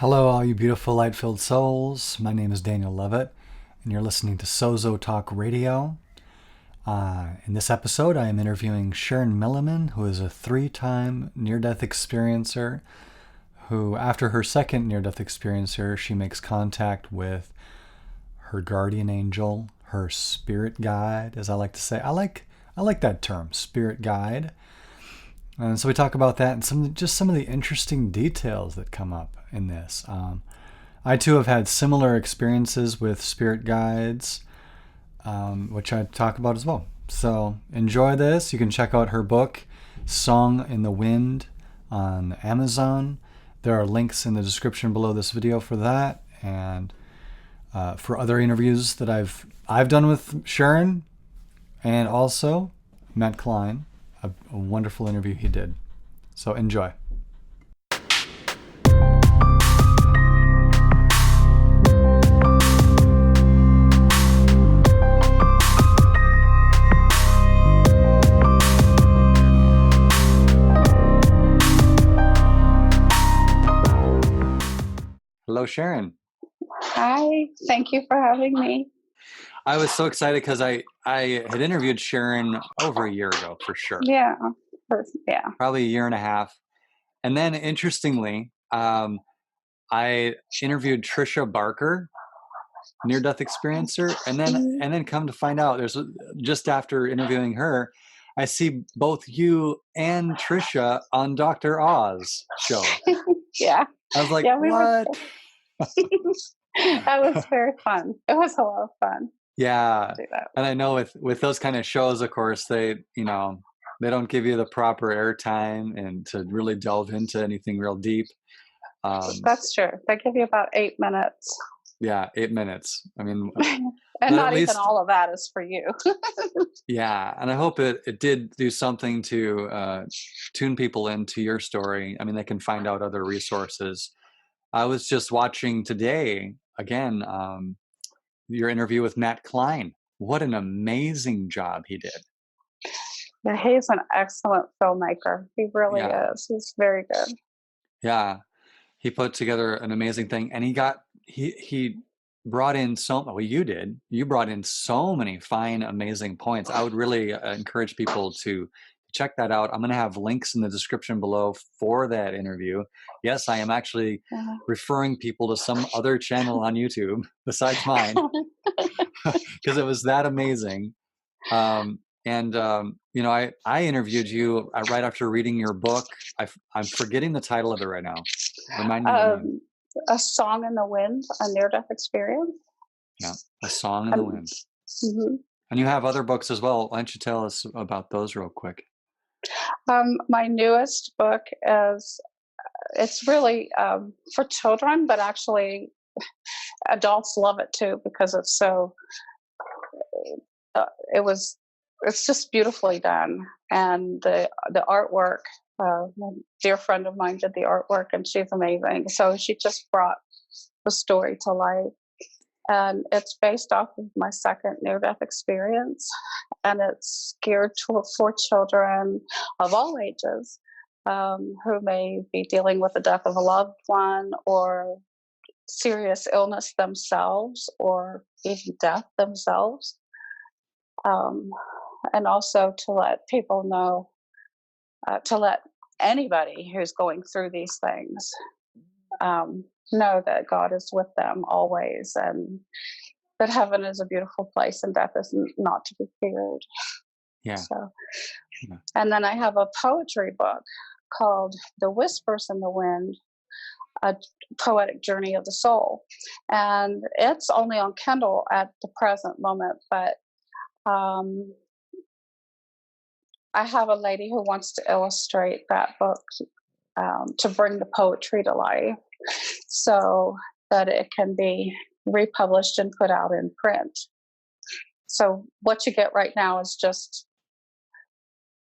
Hello, all you beautiful light-filled souls. My name is Daniel Levitt, and you're listening to Sozo Talk Radio. In this episode, I am interviewing Sharon Milliman, who is a three-time near-death experiencer, who, after her second near-death experiencer, she makes contact with her guardian angel, her spirit guide, as I like to say. I like that term, spirit guide. And so we talk about that and some of the interesting details that come up in this. I too have had similar experiences with spirit guides, which I talk about as well. So enjoy this. You can check out her book, Song in the Wind, on Amazon. There are links in the description below this video for that, and for other interviews that I've done with Sharon, and also Matt Cline. A wonderful interview he did. So enjoy. Hello, Sharon. Hi, thank you for having me. I was so excited because I had interviewed Sharon over a year ago, for sure. Yeah. Probably a year and a half. And then, interestingly, I interviewed Trisha Barker, near-death experiencer, and then come to find out, just after interviewing her, I see both you and Trisha on Dr. Oz show. Yeah. I was like, yeah, what? That was very fun. It was a lot of fun. Yeah. And I know with those kind of shows, of course, they don't give you the proper airtime and to really delve into anything real deep. That's true. They give you about 8 minutes. Yeah, 8 minutes. I mean, and not even all of that is for you. Yeah, and I hope it did do something to tune people into your story. I mean, they can find out other resources. I was just watching today, again, your interview with Matt Cline. What an amazing job he did. Yeah, he's an excellent filmmaker. He really is. He's very good. Yeah, he put together an amazing thing, and he brought in you brought in so many fine, amazing points. I would really encourage people to check that out. I'm going to have links in the description below for that interview. Yes, I am actually referring people to some other channel on YouTube besides mine because it was that amazing. I interviewed you right after reading your book. I'm forgetting the title of it right now. Remind me the name. A Song in the Wind, a near-death experience. Yeah, A Song in the Wind. Mm-hmm. And you have other books as well. Why don't you tell us about those real quick? My newest book it's really for children, but actually adults love it too because it's so, it's just beautifully done. And the artwork, a dear friend of mine did the artwork and she's amazing. So she just brought the story to life. And it's based off of my second near-death experience. And it's geared for children of all ages who may be dealing with the death of a loved one or serious illness themselves or even death themselves. And also to let people know, to let anybody who's going through these things know that God is with them always and that heaven is a beautiful place and death is not to be feared. Yeah. And then I have a poetry book called The Whispers in the Wind, a poetic journey of the soul. And it's only on Kindle at the present moment, but I have a lady who wants to illustrate that book to bring the poetry to life so that it can be republished and put out in print. So what you get right now is just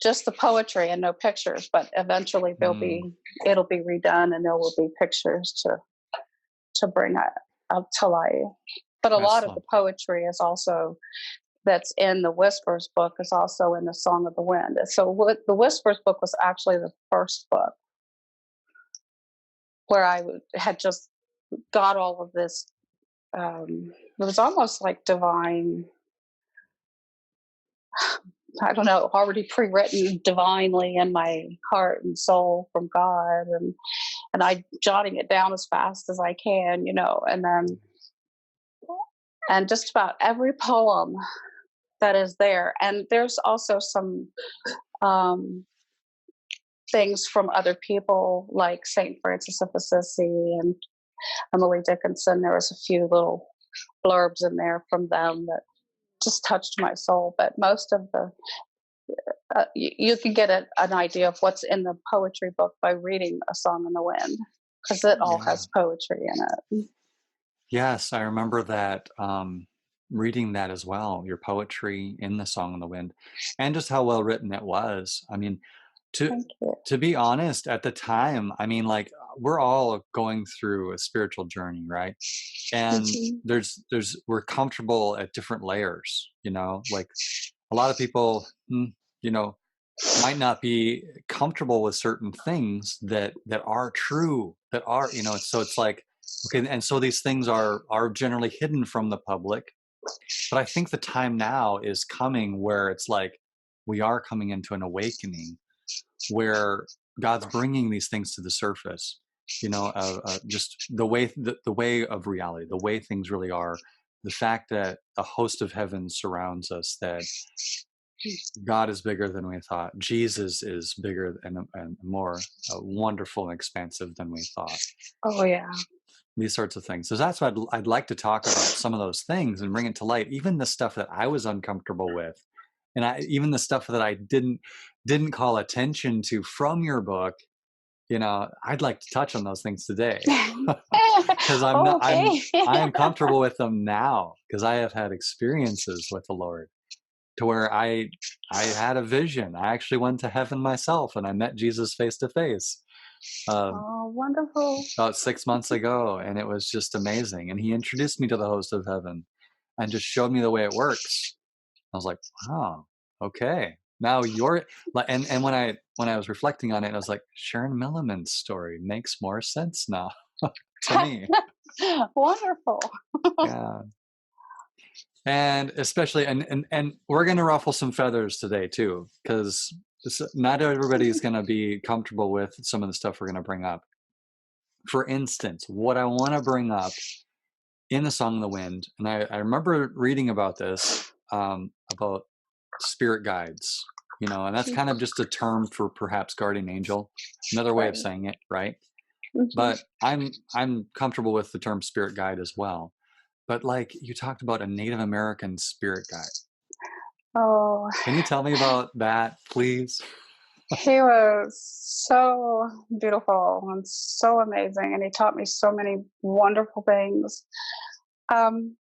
the poetry and no pictures, but eventually it'll be redone and there will be pictures to bring it up to life. But a lot of the poetry is also that's in the Whispers book is also in the Song of the Wind. So the Whispers book was actually the first book where I had just got all of this. It was almost like divine, I don't know, already pre-written divinely in my heart and soul from God, and I jotting it down as fast as I can, and just about every poem that is there. And there's also some um, things from other people like Saint Francis of Assisi and Emily Dickinson. There was a few little blurbs in there from them that just touched my soul. But most of the you can get an idea of what's in the poetry book by reading A Song in the Wind, because it all has poetry in it. Yes, I remember that, reading that as well, your poetry in The Song in the Wind, and just how well written it was. I mean, to Thank you. to be honest, at the time, I mean, like, we're all going through a spiritual journey, right? And Mhm. we're comfortable at different layers, like a lot of people, you know, might not be comfortable with certain things that are true, that are, so it's like, okay, and so these things are generally hidden from the public. But I think the time now is coming where it's like we are coming into an awakening where God's bringing these things to the surface, just the way of reality, the way things really are, the fact that a host of heaven surrounds us, that God is bigger than we thought, Jesus is bigger and more wonderful and expansive than we thought. Oh yeah. These sorts of things. So that's what I'd like to talk about, some of those things, and bring it to light, even the stuff that I was uncomfortable with, and even the stuff that I didn't call attention to from your book. I'd like to touch on those things today because Oh, okay. I am comfortable with them now because I have had experiences with the Lord to where I had a vision. I actually went to heaven myself and I met Jesus face to face. Oh, wonderful. About 6 months ago, and it was just amazing. And he introduced me to the host of heaven and just showed me the way it works. I was like, wow, okay. Now you're like, and when I was reflecting on it, I was like, Sharon Milliman's story makes more sense now to me. Wonderful. Yeah. And especially, and we're going to ruffle some feathers today too, because not everybody's going to be comfortable with some of the stuff we're going to bring up. For instance, what I want to bring up in The Song of the Wind, and I remember reading about this, about spirit guides, and that's kind of just a term for perhaps guardian angel, another way of Right. saying it, right? Mhm. But I'm comfortable with the term spirit guide as well. But like you talked about a Native American spirit guide. Oh, Can you tell me about that, please? he was so beautiful and so amazing, and he taught me so many wonderful things. Um,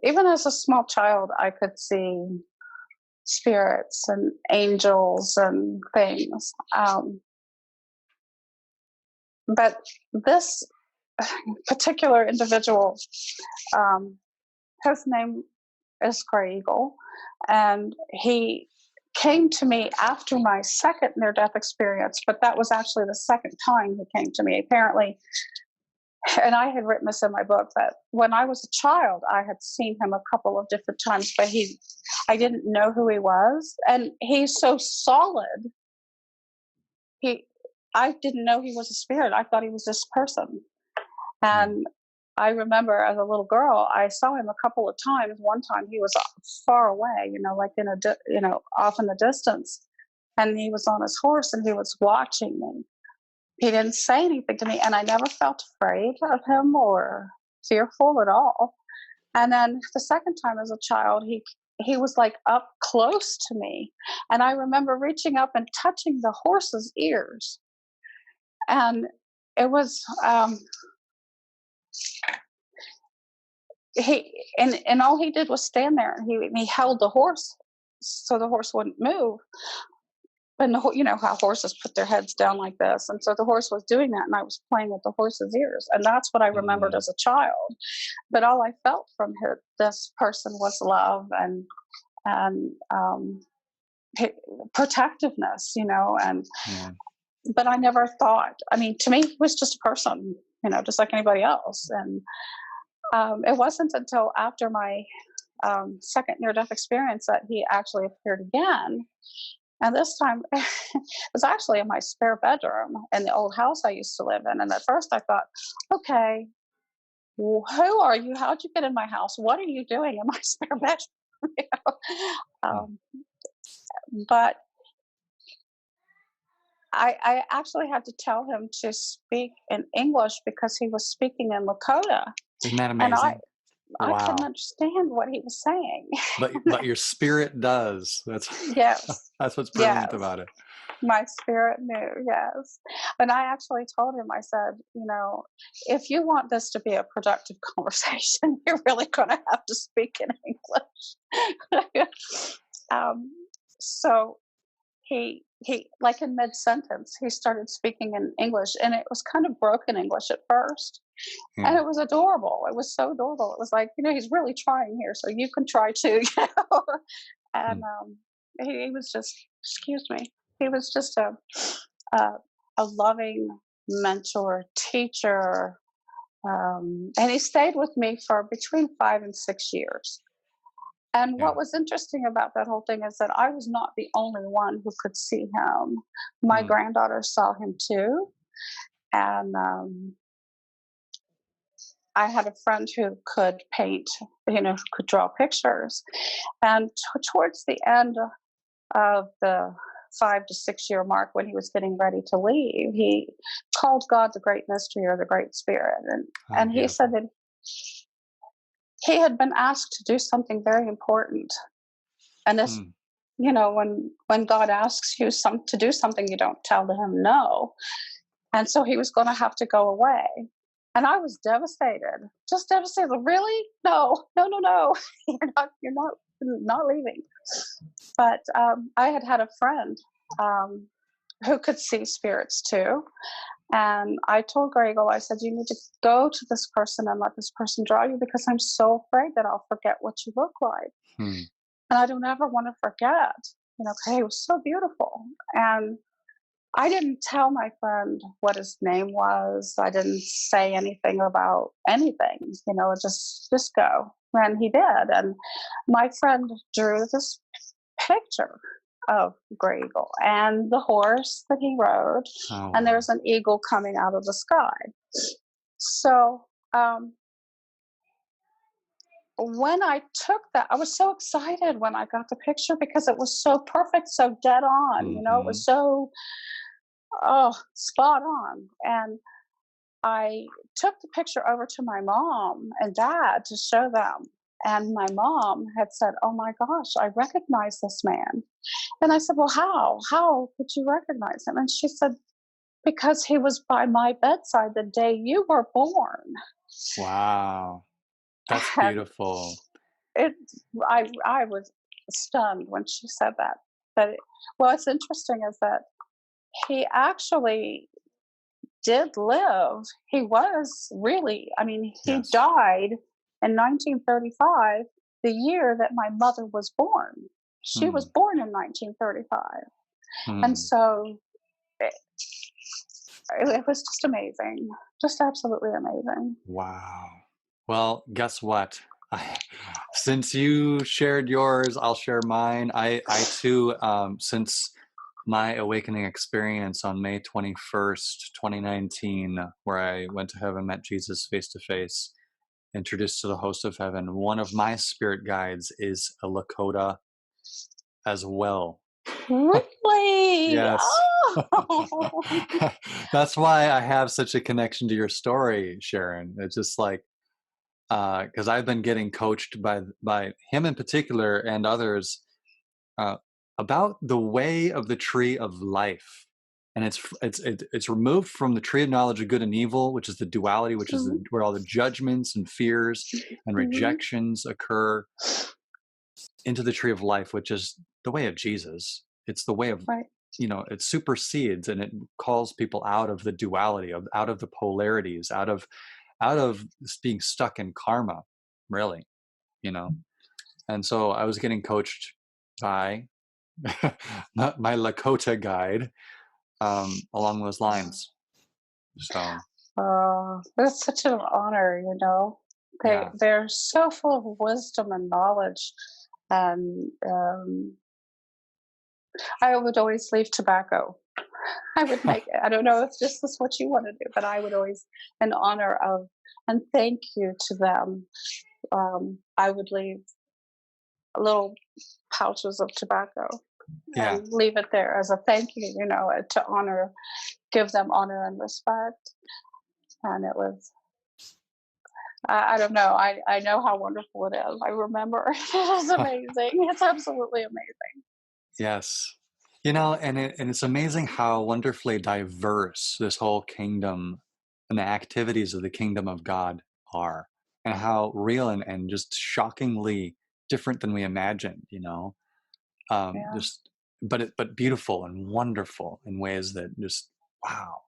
Even as a small child, I could see spirits and angels and things. But this particular individual, um, his name is Gray Eagle, and he came to me after my second near death experience, but that was actually the second time he came to me. Apparently, and I had written this in my book, that when I was a child, I had seen him a couple of different times, but I didn't know who he was. And he's so solid. He, I didn't know he was a spirit. I thought he was this person. And I remember as a little girl, I saw him a couple of times. One time he was far away, like off in the distance. And he was on his horse and he was watching me. He didn't say anything to me, and I never felt afraid of him or fearful at all. And then the second time as a child, he was like up close to me, and I remember reaching up and touching the horse's ears, and it was and all he did was stand there, and he held the horse so the horse wouldn't move. And you know how horses put their heads down like this, and so the horse was doing that, and I was playing with the horse's ears, and that's what I remembered as a child. But all I felt from this person was love and protectiveness, and Yeah. but I never thought. I mean, to me, he was just a person. just like anybody else. And it wasn't until after my second near-death experience that he actually appeared again. And this time it was actually in my spare bedroom in the old house I used to live in. And at first I thought, okay, who are you? How'd you get in my house? What are you doing in my spare bedroom? You know? um, but I actually had to tell him to speak in English because he was speaking in Lakota. Isn't that And amazing? I couldn't Wow. understand what he was saying. But your spirit does. That's Yes, that's what's brilliant yes. about it. My spirit knew, yes. And I actually told him, I said, if you want this to be a productive conversation, you're really going to have to speak in English. um, so he like in mid sentence, he started speaking in English, and it was kind of broken English at first. And Yeah. it was adorable. It was so adorable. It was like, he's really trying here, so you can try too. And he was just, excuse me, he was just a, a loving mentor, teacher. And he stayed with me for between 5 and 6 years. And Yeah. what was interesting about that whole thing is that I was not the only one who could see him. My granddaughter saw him too. And I had a friend who could paint, who could draw pictures. And towards the end of the 5 to 6 year mark, when he was getting ready to leave, he called God the Great Mystery or the Great Spirit. And he said Beautiful. that he had been asked to do something very important. And this, when God asks you to do something, you don't tell him no. And so he was going to have to go away. And I was devastated, just devastated. Really? No. You're not leaving. But I had a friend who could see spirits too. And I told Gregor, I said, you need to go to this person and let this person draw you, because I'm so afraid that I'll forget what you look like. And I don't ever want to forget, because he was so beautiful. And I didn't tell my friend what his name was. I didn't say anything about anything, just go. And he did. And my friend drew this picture of Grey Eagle and the horse that he rode. Oh, And wow. there's an eagle coming out of the sky. So when I took that, I was so excited when I got the picture because it was so perfect, so dead on. It was so spot on. And I took the picture over to my mom and dad to show them. And my mom had said, "Oh my gosh, I recognize this man." And I said, "Well, how? How could you recognize him?" And she said, "Because he was by my bedside the day you were born." Wow. That's And beautiful. I was stunned when she said that. But what's interesting is that he actually did live. He was really, he died in 1935, the year that my mother was born. She was born in 1935. And so it was just amazing, just absolutely amazing. Wow. Well, guess what? Since you shared yours, I'll share mine. I too, since my awakening experience on May 21st, 2019, where I went to heaven, met Jesus face to face, introduced to the host of heaven, one of my spirit guides is a Lakota as well. Really? Yes. Oh. That's why I have such a connection to your story, Sharon. It's just like, because I've been getting coached by him in particular and others about the way of the tree of life, and it's removed from the tree of knowledge of good and evil, which is the duality, which is where all the judgments and fears and rejections occur, into the tree of life, which is the way of Jesus. It's the way of it supersedes, and it calls people out of the duality, out of the polarities, out of being stuck in karma, really, And so I was getting coached by my Lakota guide along those lines. So It's such an honor, you know. Yeah. They're so full of wisdom and knowledge, and I would always leave tobacco. I would make it. I don't know if this is what you want to do, but I would always, in honor of and thank you to them, I would leave little pouches of tobacco Yeah. and leave it there as a thank you, you know, to honor, give them honor and respect. And it was, I don't know, I know how wonderful it is. I remember it was amazing. It's absolutely amazing. Yes. You know, and it's amazing how wonderfully diverse this whole kingdom and the activities of the kingdom of God are, and how real and just shockingly different than we imagined, you know. Yeah. Just but beautiful and wonderful in ways that just wow.